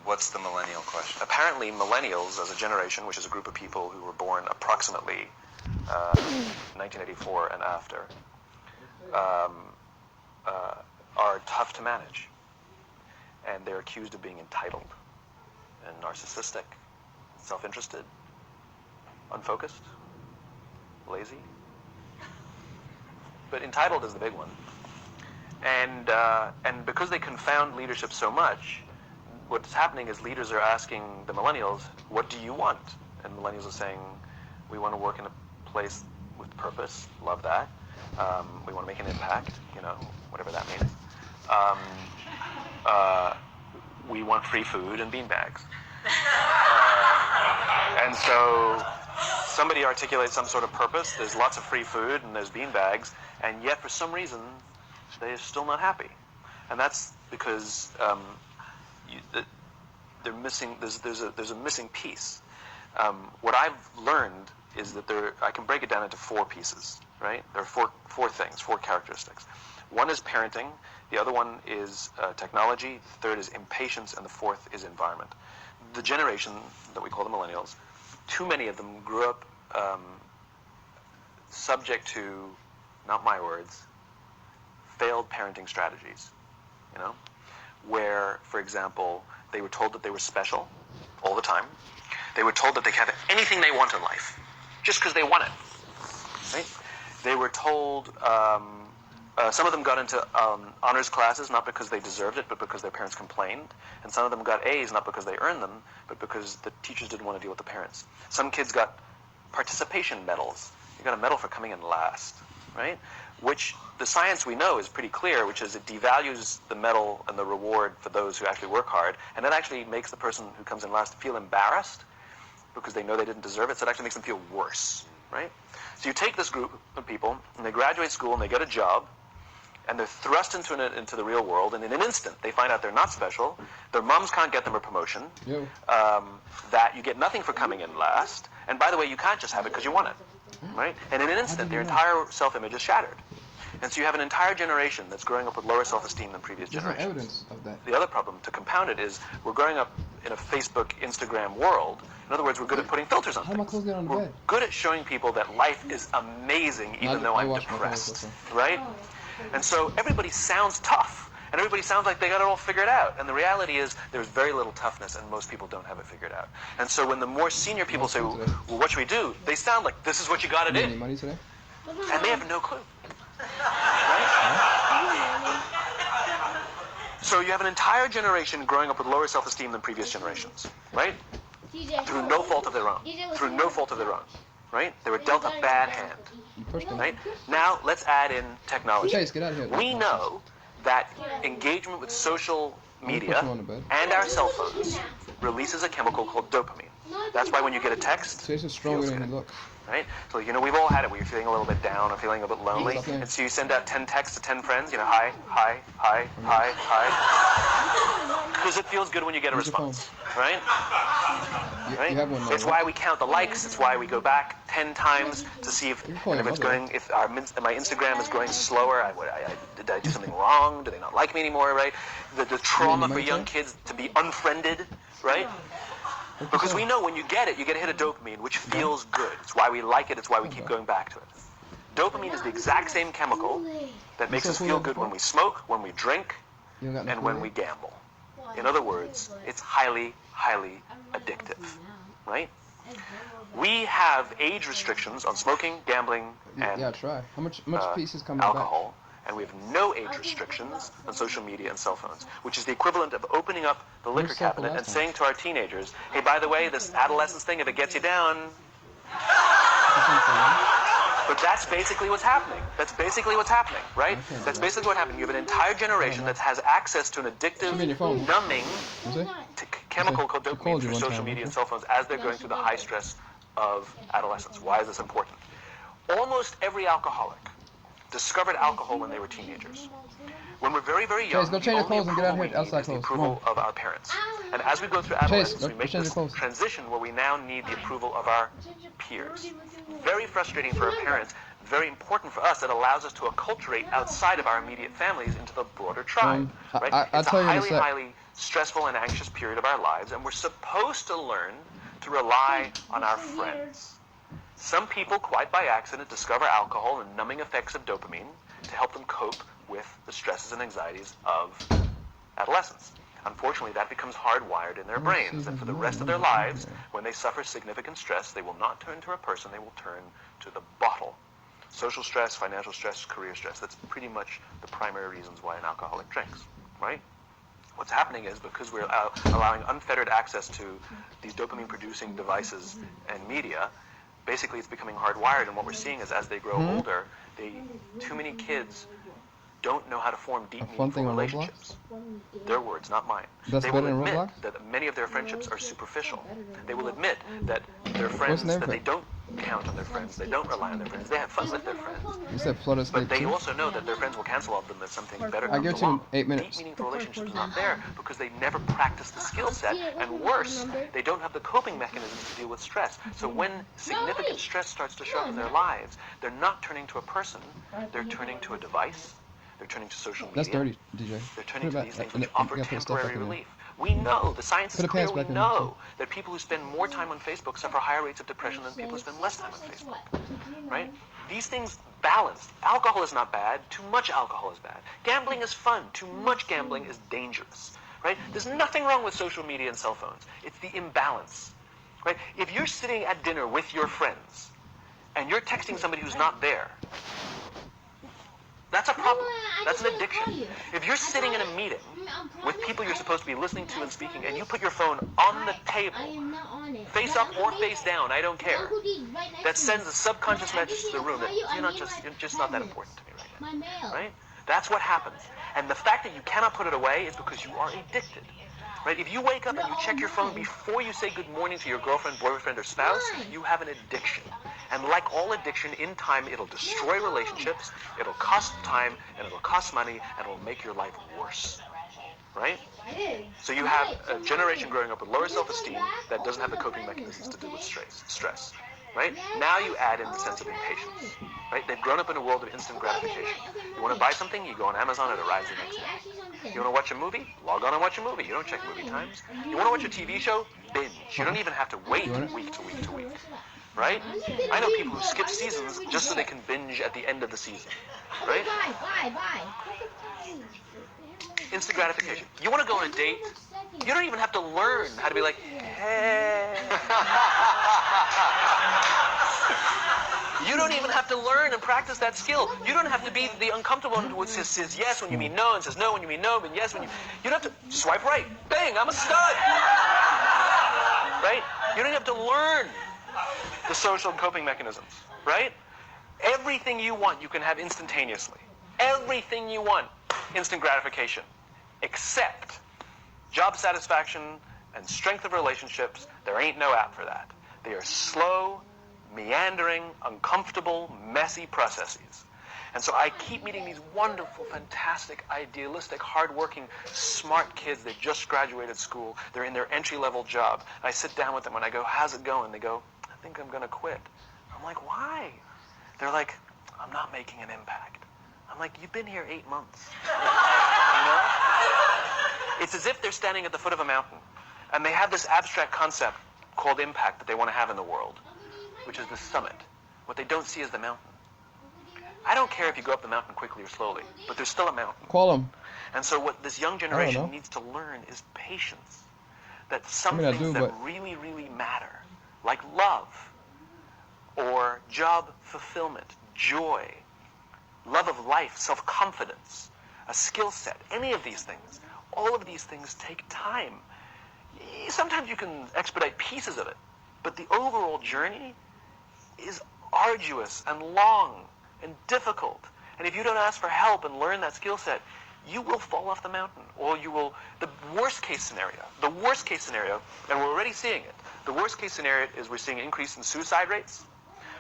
What's the millennial question? Apparently, millennials, as a generation, which is a group of people who were born approximately 1984 and after, are tough to manage. And they're accused of being entitled and narcissistic, self-interested, unfocused, lazy. But entitled is the big one. And because they confound leadership so much, what's happening is leaders are asking the millennials, what do you want? And millennials are saying, we want to work in a place with purpose, love that. We want to make an impact, whatever that means. We want free food and beanbags. And so somebody articulates some sort of purpose, there's lots of free food and there's beanbags, and yet for some reason, they're still not happy. And that's because they're missing. There's a missing piece. What I've learned is that I can break it down into four pieces. Right? There are four things, four characteristics. One is parenting. The other one is technology. The third is impatience, and the fourth is environment. The generation that we call the millennials, too many of them grew up subject to, not my words, failed parenting strategies. Where, for example, they were told that they were special all the time. They were told that they could have anything they want in life, just because they want it. Right? They were told, some of them got into honors classes, not because they deserved it, but because their parents complained. And some of them got A's, not because they earned them, but because the teachers didn't want to deal with the parents. Some kids got participation medals. You got a medal for coming in last, right? Which the science we know is pretty clear, which is it devalues the medal and the reward for those who actually work hard, and it actually makes the person who comes in last feel embarrassed because they know they didn't deserve it, so it actually makes them feel worse, right? So you take this group of people, and they graduate school, and they get a job, and they're thrust into the real world, and in an instant, they find out they're not special, their moms can't get them a promotion, that you get nothing for coming in last, and by the way, you can't just have it because you want it, right? And in an instant, their entire self-image is shattered. And so you have an entire generation that's growing up with lower self-esteem than previous generations. There's no evidence of that. The other problem, to compound it, is we're growing up in a Facebook, Instagram world. In other words, we're good at putting filters on things. How am I closing on the bed? We're good at showing people that life is amazing, even though I'm depressed, right? And so everybody sounds tough, and everybody sounds like they got it all figured out. And the reality is there's very little toughness, and most people don't have it figured out. And so when the more senior people say, well, what should we do? They sound like, this is what you got to do. Any money today? And they have no clue. Right? So you have an entire generation growing up with lower self-esteem than previous generations, right? Through no fault of their own. Through no fault of their own, right? They were dealt a bad hand, right? Now let's add in technology. Chase, get out of here. We know that engagement with social media and our cell phones releases a chemical called dopamine. That's why when you get a text, Chase is stronger than he looks. Right? So, we've all had it where you're feeling a little bit down or feeling a bit lonely. And so you send out 10 texts to 10 friends, hi, hi, hi, hi, hi. Because it feels good when you get a response, right? Right? You have one now, it's why we count the likes. It's why we go back 10 times to see if it's going, if my Instagram is going slower. Did I do something wrong? Do they not like me anymore, right? The trauma for young kids to be unfriended, right? Because we know when you get it, you get a hit of dopamine, which feels good. It's why we like it. It's why we keep going back to it. Dopamine is the exact same chemical that makes us feel good when we smoke, when we drink, and when we gamble. In other words, it's highly, highly addictive, right? We have age restrictions on smoking, gambling, and try. How much pieces come alcohol. And we have no age restrictions on social media and cell phones, which is the equivalent of opening up the liquor cabinet and saying to our teenagers, hey, by the way, this adolescence thing, if it gets you down... But that's basically what's happening. That's basically what's happening, right? That's basically what happened. You have an entire generation that has access to an addictive, numbing chemical called dopamine through social media and cell phones as they're going through the high stress of adolescence. Why is this important? Almost every alcoholic discovered alcohol when they were teenagers. When we're very, very young, go change your clothes and get out here. Outside the approval of our parents. And as we go through adolescence, we make this transition where we now need the approval of our peers. Very frustrating for our parents, very important for us. It allows us to acculturate outside of our immediate families into the broader tribe. Right? It's a highly, highly stressful and anxious period of our lives, and we're supposed to learn to rely on our friends. Some people, quite by accident, discover alcohol and numbing effects of dopamine to help them cope with the stresses and anxieties of adolescence. Unfortunately, that becomes hardwired in their brains, and for the rest of their lives, when they suffer significant stress, they will not turn to a person, they will turn to the bottle. Social stress, financial stress, career stress, that's pretty much the primary reasons why an alcoholic drinks, right? What's happening is because we're allowing unfettered access to these dopamine-producing devices and media, basically it's becoming hardwired, and what we're seeing is as they grow older, too many kids don't know how to form deep, meaningful relationships. Their words, not mine. That's they better will than admit Roblox? that many of their friendships are superficial. They will admit that their friends, that they don't count on their friends, they don't rely on their friends, they have fun with their friends. You said Flood Escape But they 2? also know that their friends will cancel on them if something better I comes give it to you in along. 8 minutes. Deep, meaningful relationships are not there because they never practice the skill set, and worse, they don't have the coping mechanisms to deal with stress. So when significant stress starts to show up in their lives, they're not turning to a person, they're turning to a device, they're turning to social media. That's dirty, DJ. They're turning Put to it these back. things which You offer gotta put stuff back temporary in there. relief. We know, the science is Put the clear, pants we back in there, know that people who spend more time on Facebook suffer higher rates of depression than people who spend less time on Facebook, right? These things balance. Alcohol is not bad, too much alcohol is bad. Gambling is fun, too much gambling is dangerous, right? There's nothing wrong with social media and cell phones. It's the imbalance, right? If you're sitting at dinner with your friends and you're texting somebody who's not there, that's a problem. That's an addiction. If you're sitting in a meeting with people you're supposed to be listening to and speaking, and you put your phone on the table, face up or face down, I don't care, that sends a subconscious message to the room that you're just not that important to me right now. Right? That's what happens. And the fact that you cannot put it away is because you are addicted. Right? If you wake up and you check your phone before you say good morning to your girlfriend, boyfriend, or spouse, you have an addiction. And like all addiction, in time, it'll destroy relationships, it'll cost time, and it'll cost money, and it'll make your life worse. Right? So you have a generation growing up with lower self-esteem that doesn't have the coping mechanisms to deal with stress. Right? Now you add in the sense of impatience. Right? They've grown up in a world of instant gratification. You want to buy something, you go on Amazon, it arrives the next day. You want to watch a movie? Log on and watch a movie. You don't check movie times. You want to watch a TV show? Binge. You don't even have to wait week to week to week. Right? I know people who skip seasons just so they can binge at the end of the season. Right? Instant gratification. You want to go on a date? You don't even have to learn how to be like, hey. You don't even have to learn and practice that skill. You don't have to be the uncomfortable one who says yes when you mean no and says no when you mean no, but yes when you... You don't have to swipe right. Bang, I'm a stud. Right? You don't have to learn the social coping mechanisms. Right? Everything you want, you can have instantaneously. Everything you want, instant gratification. Except job satisfaction and strength of relationships, there ain't no app for that. They are slow, meandering, uncomfortable, messy processes. And so I keep meeting these wonderful, fantastic, idealistic, hardworking, smart kids. They just graduated school. They're in their entry-level job. I sit down with them and I go, how's it going? They go, I think I'm going to quit. I'm like, why? They're like, I'm not making an impact. I'm like, you've been here 8 months. You know? It's as if they're standing at the foot of a mountain and they have this abstract concept called impact that they want to have in the world, which is the summit. What they don't see is the mountain. I don't care if you go up the mountain quickly or slowly, but there's still a mountain. Call them. And so what this young generation needs to learn is patience. That some things that really, really matter, like love, or job fulfillment, joy, love of life, self-confidence, a skill set, any of these things, all of these things take time. Sometimes you can expedite pieces of it, but the overall journey is arduous and long and difficult. And if you don't ask for help and learn that skill set, you will fall off the mountain, or you will, the worst case scenario, and we're already seeing it, the worst case scenario is we're seeing an increase in suicide rates,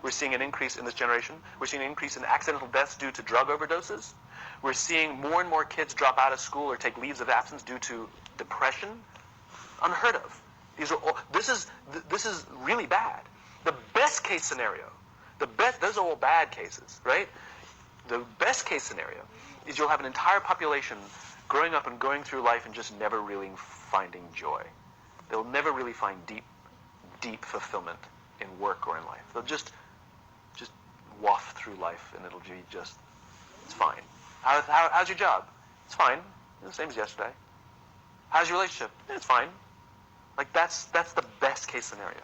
we're seeing an increase in this generation, we're seeing an increase in accidental deaths due to drug overdoses, we're seeing more and more kids drop out of school or take leaves of absence due to depression. Unheard of. These are all, this is really bad. The best case scenario, those are all bad cases, right? The best case scenario is you'll have an entire population growing up and going through life and just never really finding joy. They'll never really find deep fulfillment in work or in life. They'll just waft through life, and it'll be just, it's fine. How's your job? It's fine. The same as yesterday. How's your relationship? It's fine. Like that's the best case scenario.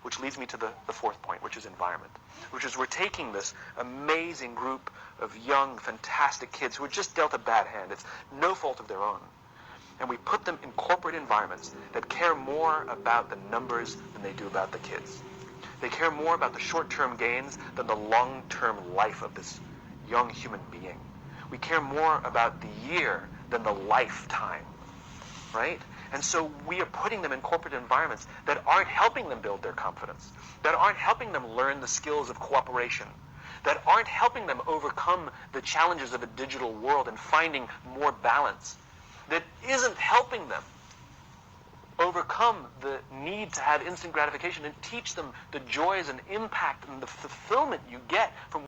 Which leads me to the fourth point, which is environment. Which is we're taking this amazing group of young, fantastic kids who are just dealt a bad hand. It's no fault of their own. And we put them in corporate environments that care more about the numbers than they do about the kids. They care more about the short-term gains than the long-term life of this young human being. We care more about the year than the lifetime, right? And so we are putting them in corporate environments that aren't helping them build their confidence, that aren't helping them learn the skills of cooperation, that aren't helping them overcome the challenges of a digital world and finding more balance, that isn't helping them overcome the need to have instant gratification and teach them the joys and impact and the fulfillment you get from